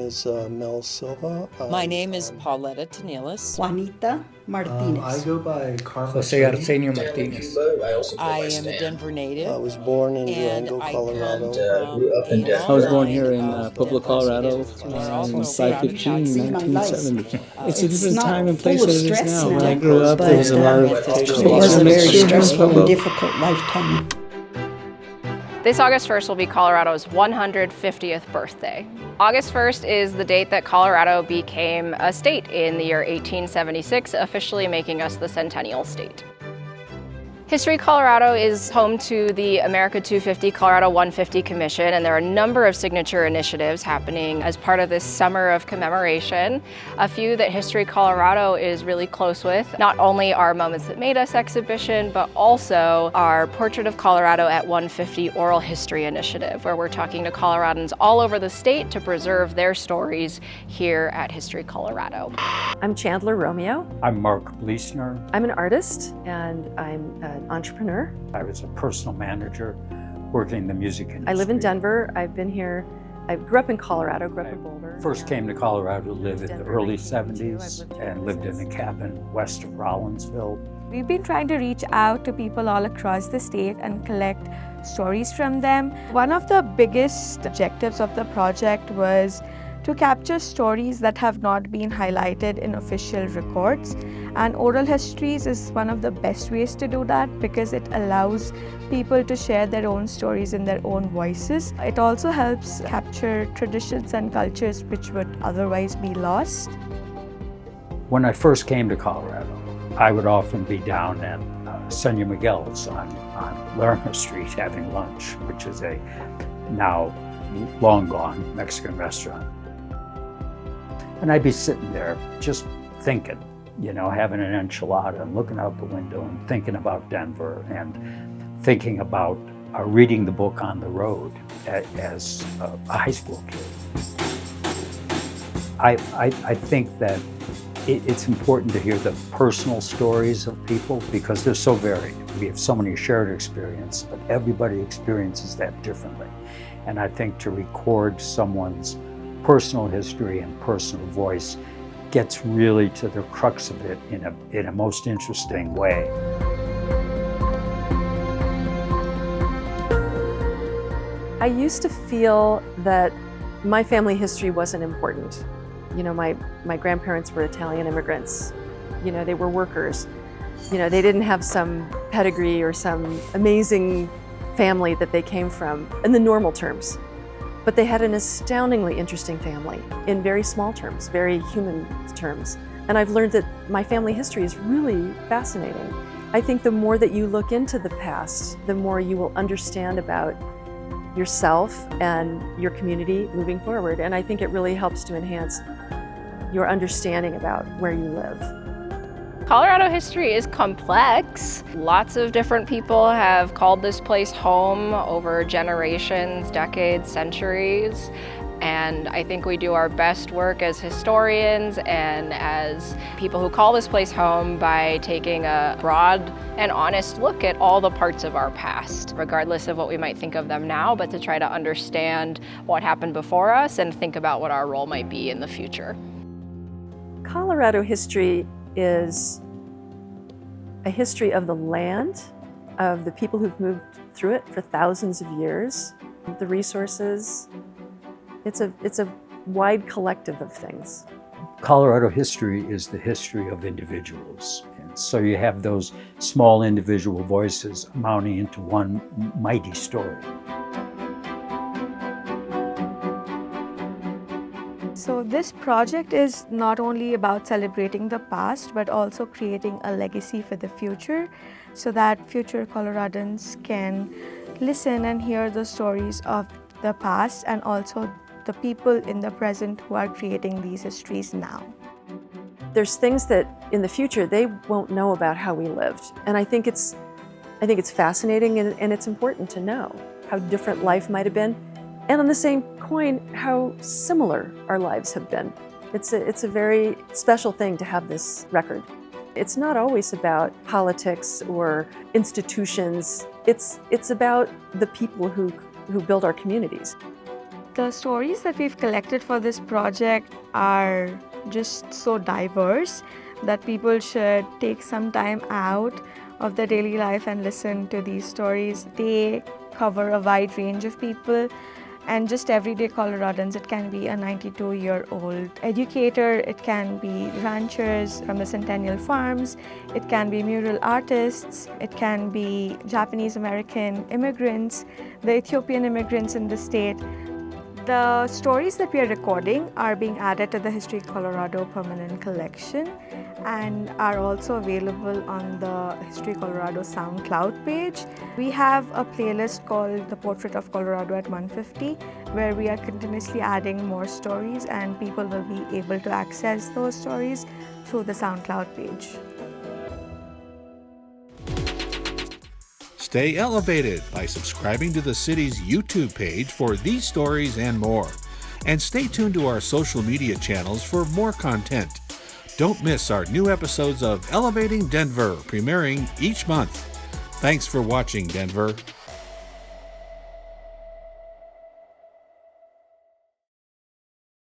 is Mel Silva. My name is Pauletta Tanelis. Juanita Martinez. I go by Carlos Jose Arsenio Martinez. I am a Denver native. I was born in and Durango, I Colorado. grew up in I was born here in Pueblo, Pueblo, Colorado on on 5/15, 1970. It's a different time and place full than of it is stress now. now, When I grew up, there was a lot of it was a very stressful and difficult lifetime. This August 1st will be Colorado's 150th birthday. August 1st is the date that Colorado became a state in the year 1876, officially making us the centennial state. History Colorado is home to the America 250 Colorado 150 Commission, and there are a number of signature initiatives happening as part of this summer of commemoration. A few that History Colorado is really close with, not only our Moments That Made Us exhibition, but also our Portrait of Colorado at 150 Oral History Initiative, where we're talking to Coloradans all over the state to preserve their stories here at History Colorado. I'm Chandler Romeo. I'm Mark Bleesner. I'm an artist and I'm an entrepreneur. I was a personal manager working in the music industry. I live in Denver. I've been here. I grew up in Colorado, grew up in Boulder. First came to Colorado to live in the Denver, early 1992. 70s I've and lived in a cabin west of Rollinsville. We've been trying to reach out to people all across the state and collect stories from them. One of the biggest objectives of the project was to capture stories that have not been highlighted in official records. And oral histories is one of the best ways to do that because it allows people to share their own stories in their own voices. It also helps capture traditions and cultures which would otherwise be lost. When I first came to Colorado, I would often be down at Senor Miguel's on Larimer Street having lunch, which is a now long gone Mexican restaurant. And I'd be sitting there just thinking, you know, having an enchilada and looking out the window and thinking about Denver and thinking about reading the book On the Road as a high school kid. I think that it's important to hear the personal stories of people because they're so varied. We have so many shared experiences, but everybody experiences that differently. And I think to record someone's personal history and personal voice gets really to the crux of it in a most interesting way. I used to feel that my family history wasn't important. You know, my grandparents were Italian immigrants. You know, they were workers. You know, they didn't have some pedigree or some amazing family that they came from in the normal terms. But they had an astoundingly interesting family in very small terms, very human terms. And I've learned that my family history is really fascinating. I think the more that you look into the past, the more you will understand about yourself and your community moving forward. And I think it really helps to enhance your understanding about where you live. Colorado history is complex. Lots of different people have called this place home over generations, decades, centuries. And I think we do our best work as historians and as people who call this place home by taking a broad and honest look at all the parts of our past, regardless of what we might think of them now, but to try to understand what happened before us and think about what our role might be in the future. Colorado history is a history of the land, of the people who've moved through it for thousands of years, the resources. It's a wide collective of things. Colorado history is the history of individuals. And so you have those small individual voices amounting into one mighty story. So this project is not only about celebrating the past, but also creating a legacy for the future so that future Coloradans can listen and hear the stories of the past and also the people in the present who are creating these histories now. There's things that in the future they won't know about how we lived. And I think it's fascinating and it's important to know how different life might have been. And on the same coin, how similar our lives have been. It's a very special thing to have this record. It's not always about politics or institutions. It's about the people who build our communities. The stories that we've collected for this project are just so diverse that people should take some time out of their daily life and listen to these stories. They cover a wide range of people and just everyday Coloradans. It can be a 92-year-old educator, it can be ranchers from the Centennial Farms, it can be mural artists, it can be Japanese American immigrants, the Ethiopian immigrants in the state. The stories that we are recording are being added to the History Colorado permanent collection and are also available on the History Colorado SoundCloud page. We have a playlist called The Portrait of Colorado at 150, where we are continuously adding more stories, and people will be able to access those stories through the SoundCloud page. Stay elevated by subscribing to the city's YouTube page for these stories and more. And stay tuned to our social media channels for more content. Don't miss our new episodes of Elevating Denver, premiering each month. Thanks for watching, Denver.